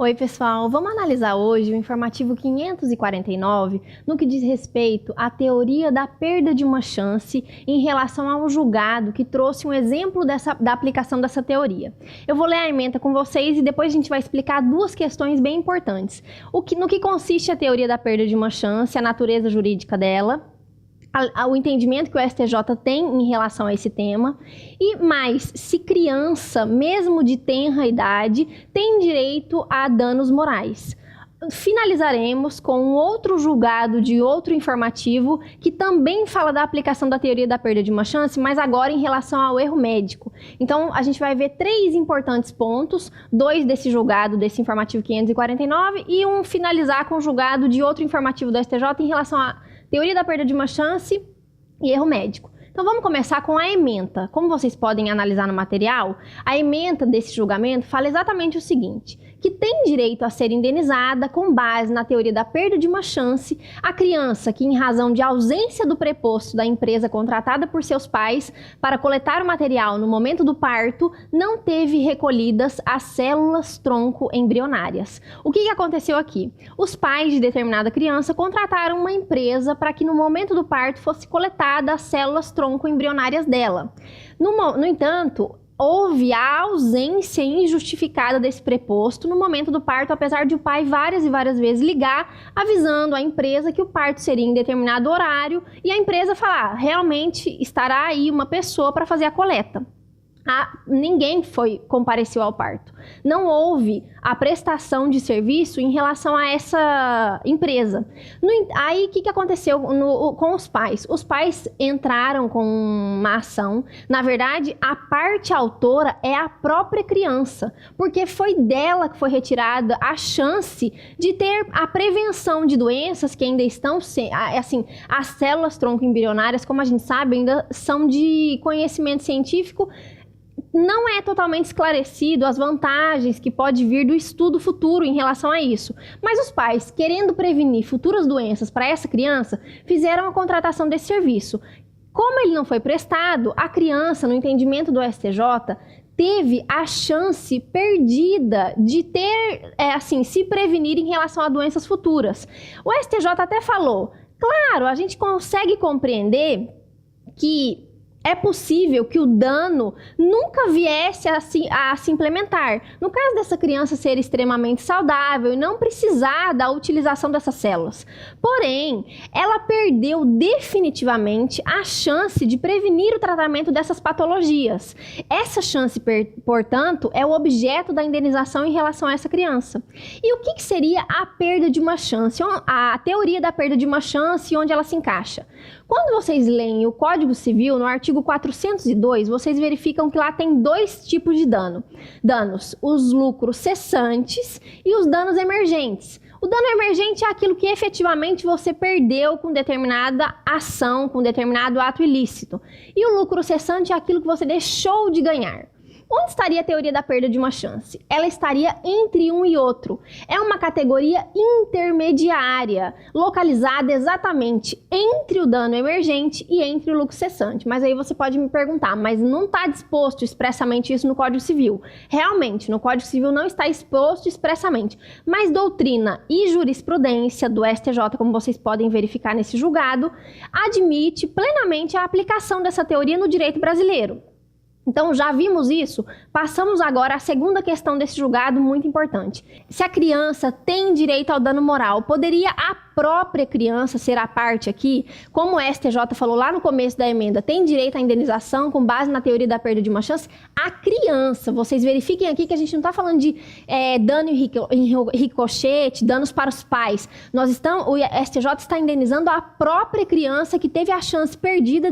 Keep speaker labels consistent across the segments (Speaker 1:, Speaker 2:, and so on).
Speaker 1: Oi, pessoal! Vamos analisar hoje o informativo 549 no que diz respeito à teoria da perda de uma chance em relação ao julgado que trouxe um exemplo da aplicação dessa teoria. Eu vou ler a ementa com vocês e depois a gente vai explicar duas questões bem importantes. No que consiste a teoria da perda de uma chance, a natureza jurídica dela, o entendimento que o STJ tem em relação a esse tema e mais, se criança, mesmo de tenra idade, tem direito a danos morais. Finalizaremos com um outro julgado de outro informativo que também fala da aplicação da teoria da perda de uma chance, mas agora em relação ao erro médico. Então, a gente vai ver três importantes pontos, dois desse julgado, desse informativo 549 e um finalizar com o julgado de outro informativo do STJ em relação a teoria da perda de uma chance e erro médico. Então vamos começar com a ementa. Como vocês podem analisar no material, a ementa desse julgamento fala exatamente o seguinte, que tem direito a ser indenizada com base na teoria da perda de uma chance a criança que, em razão de ausência do preposto da empresa contratada por seus pais para coletar o material no momento do parto, não teve recolhidas as células tronco embrionárias. O que aconteceu aqui? Os pais de determinada criança contrataram uma empresa para que no momento do parto fosse coletada as células tronco embrionárias dela. No entanto, houve a ausência injustificada desse preposto no momento do parto, apesar de o pai várias e várias vezes ligar, avisando a empresa que o parto seria em determinado horário e a empresa falar, realmente estará aí uma pessoa para fazer a coleta. Ninguém compareceu ao parto. Não houve a prestação de serviço em relação a essa empresa. Aí, o que aconteceu com os pais? Os pais entraram com uma ação. Na verdade, a parte autora é a própria criança, porque foi dela que foi retirada a chance de ter a prevenção de doenças que ainda estão, assim, as células tronco embrionárias, como a gente sabe, ainda são de conhecimento científico. Não é totalmente esclarecido as vantagens que pode vir do estudo futuro em relação a isso. Mas os pais, querendo prevenir futuras doenças para essa criança, fizeram a contratação desse serviço. Como ele não foi prestado, a criança, no entendimento do STJ, teve a chance perdida de ter, se prevenir em relação a doenças futuras. O STJ até falou, claro, a gente consegue compreender que é possível que o dano nunca viesse a se implementar. No caso dessa criança ser extremamente saudável e não precisar da utilização dessas células. Porém, ela perdeu definitivamente a chance de prevenir o tratamento dessas patologias. Essa chance, portanto, é o objeto da indenização em relação a essa criança. E o que seria a perda de uma chance? A teoria da perda de uma chance e onde ela se encaixa? Quando vocês leem o Código Civil, no artigo 402, vocês verificam que lá tem dois tipos de danos, os lucros cessantes e os danos emergentes. O dano emergente é aquilo que efetivamente você perdeu com determinada ação, com determinado ato ilícito. E o lucro cessante é aquilo que você deixou de ganhar. Onde estaria a teoria da perda de uma chance? Ela estaria entre um e outro. É uma categoria intermediária, localizada exatamente entre o dano emergente e entre o lucro cessante. Mas aí você pode me perguntar, mas não está disposto expressamente isso no Código Civil? Realmente, no Código Civil não está exposto expressamente. Mas doutrina e jurisprudência do STJ, como vocês podem verificar nesse julgado, admite plenamente a aplicação dessa teoria no direito brasileiro. Então, já vimos isso, passamos agora à segunda questão desse julgado, muito importante. Se a criança tem direito ao dano moral, poderia a própria criança ser a parte aqui? Como o STJ falou lá no começo da emenda, tem direito à indenização com base na teoria da perda de uma chance? A criança, vocês verifiquem aqui que a gente não está falando de dano em ricochete, danos para os pais. O STJ está indenizando a própria criança que teve a chance perdida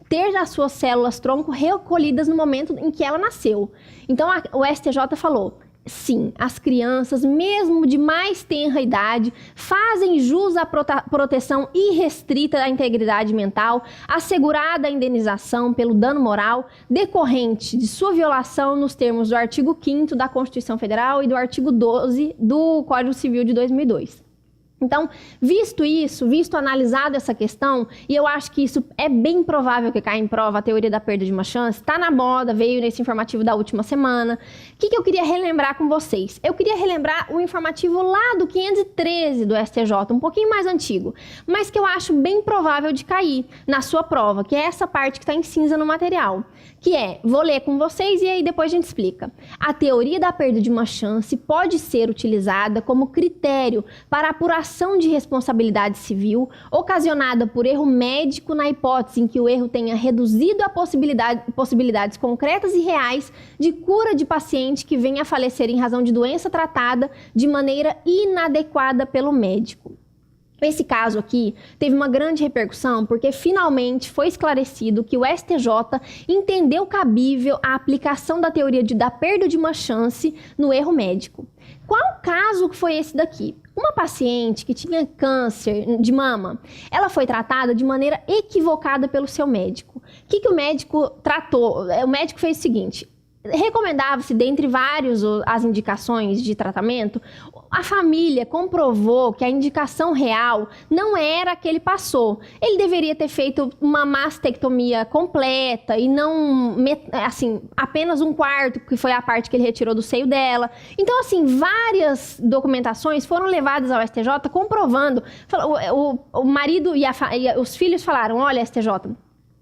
Speaker 1: ter as suas células tronco recolhidas no momento em que ela nasceu. Então, o STJ falou, sim, as crianças, mesmo de mais tenra idade, fazem jus à proteção irrestrita da integridade mental, assegurada a indenização pelo dano moral decorrente de sua violação nos termos do artigo 5º da Constituição Federal e do artigo 12 do Código Civil de 2002. Então, visto isso, visto analisado essa questão, e eu acho que isso é bem provável que caia em prova, a teoria da perda de uma chance, está na moda, veio nesse informativo da última semana. O que eu queria relembrar com vocês? Eu queria relembrar o informativo lá do 513 do STJ, um pouquinho mais antigo, mas que eu acho bem provável de cair na sua prova, que é essa parte que está em cinza no material, que é, vou ler com vocês e aí depois a gente explica. A teoria da perda de uma chance pode ser utilizada como critério para apuração de responsabilidade civil ocasionada por erro médico na hipótese em que o erro tenha reduzido a possibilidades concretas e reais de cura de paciente que venha a falecer em razão de doença tratada de maneira inadequada pelo médico. Esse caso aqui teve uma grande repercussão porque finalmente foi esclarecido que o STJ entendeu cabível a aplicação da teoria da perda de uma chance no erro médico. Qual caso foi esse daqui? Uma paciente que tinha câncer de mama, ela foi tratada de maneira equivocada pelo seu médico. O que o médico tratou? O médico fez o seguinte: recomendava-se, dentre várias as indicações de tratamento, a família comprovou que a indicação real não era a que ele passou. Ele deveria ter feito uma mastectomia completa e não, assim, apenas um quarto, que foi a parte que ele retirou do seio dela. Então, assim, várias documentações foram levadas ao STJ comprovando. O marido e os filhos falaram: olha, STJ,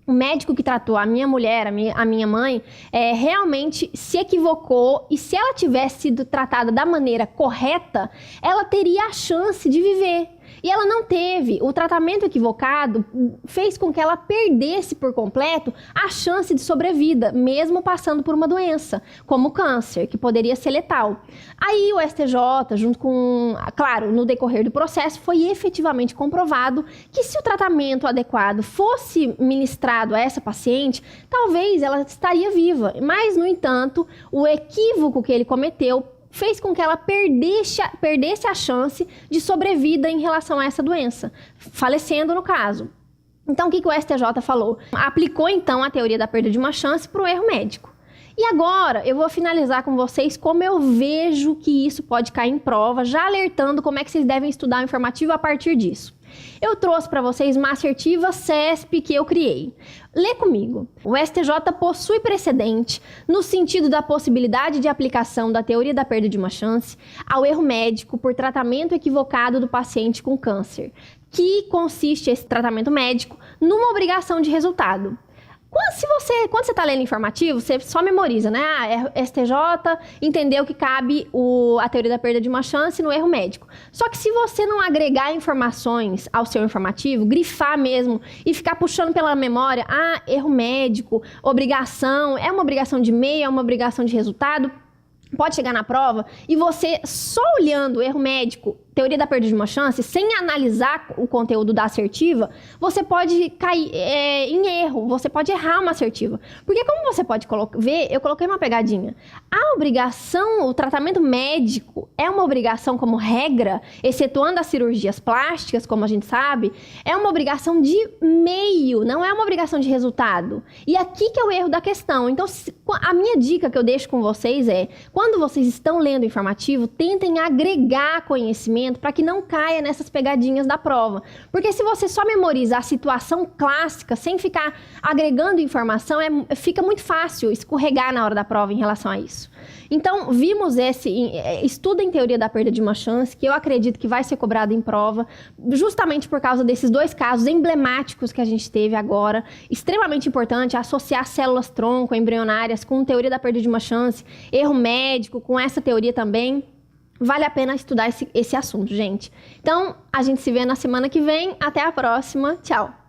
Speaker 1: o médico que tratou a minha mulher, a minha mãe, realmente se equivocou, e se ela tivesse sido tratada da maneira correta, ela teria a chance de viver. E ela não teve. O tratamento equivocado fez com que ela perdesse por completo a chance de sobrevida, mesmo passando por uma doença, como o câncer, que poderia ser letal. Aí o STJ, junto com, claro, no decorrer do processo, foi efetivamente comprovado que se o tratamento adequado fosse ministrado a essa paciente, talvez ela estaria viva. Mas, no entanto, o equívoco que ele cometeu fez com que ela perdesse a chance de sobrevida em relação a essa doença, falecendo no caso. Então, o que o STJ falou? Aplicou, então, a teoria da perda de uma chance para o erro médico. E agora, eu vou finalizar com vocês como eu vejo que isso pode cair em prova, já alertando como é que vocês devem estudar o informativo a partir disso. Eu trouxe para vocês uma assertiva CESP que eu criei. Lê comigo. O STJ possui precedente no sentido da possibilidade de aplicação da teoria da perda de uma chance ao erro médico por tratamento equivocado do paciente com câncer, que consiste esse tratamento médico numa obrigação de resultado. Quando você está lendo informativo, você só memoriza, né? STJ entendeu que cabe a teoria da perda de uma chance no erro médico. Só que se você não agregar informações ao seu informativo, grifar mesmo e ficar puxando pela memória, erro médico, obrigação, é uma obrigação de meio, é uma obrigação de resultado, pode chegar na prova e você só olhando erro médico, teoria da perda de uma chance, sem analisar o conteúdo da assertiva, você pode cair em erro, você pode errar uma assertiva. Porque como você pode ver, eu coloquei uma pegadinha. A obrigação, o tratamento médico é uma obrigação como regra, excetuando as cirurgias plásticas, como a gente sabe, é uma obrigação de meio, não é uma obrigação de resultado. E aqui que é o erro da questão. Então, a minha dica que eu deixo com vocês é, quando vocês estão lendo o informativo, tentem agregar conhecimento para que não caia nessas pegadinhas da prova. Porque se você só memoriza a situação clássica, sem ficar agregando informação, fica muito fácil escorregar na hora da prova em relação a isso. Então, vimos esse estudo em teoria da perda de uma chance, que eu acredito que vai ser cobrado em prova, justamente por causa desses dois casos emblemáticos que a gente teve agora. Extremamente importante associar células tronco embrionárias com teoria da perda de uma chance, erro médico, com essa teoria também. Vale a pena estudar esse assunto, gente. Então, a gente se vê na semana que vem. Até a próxima. Tchau!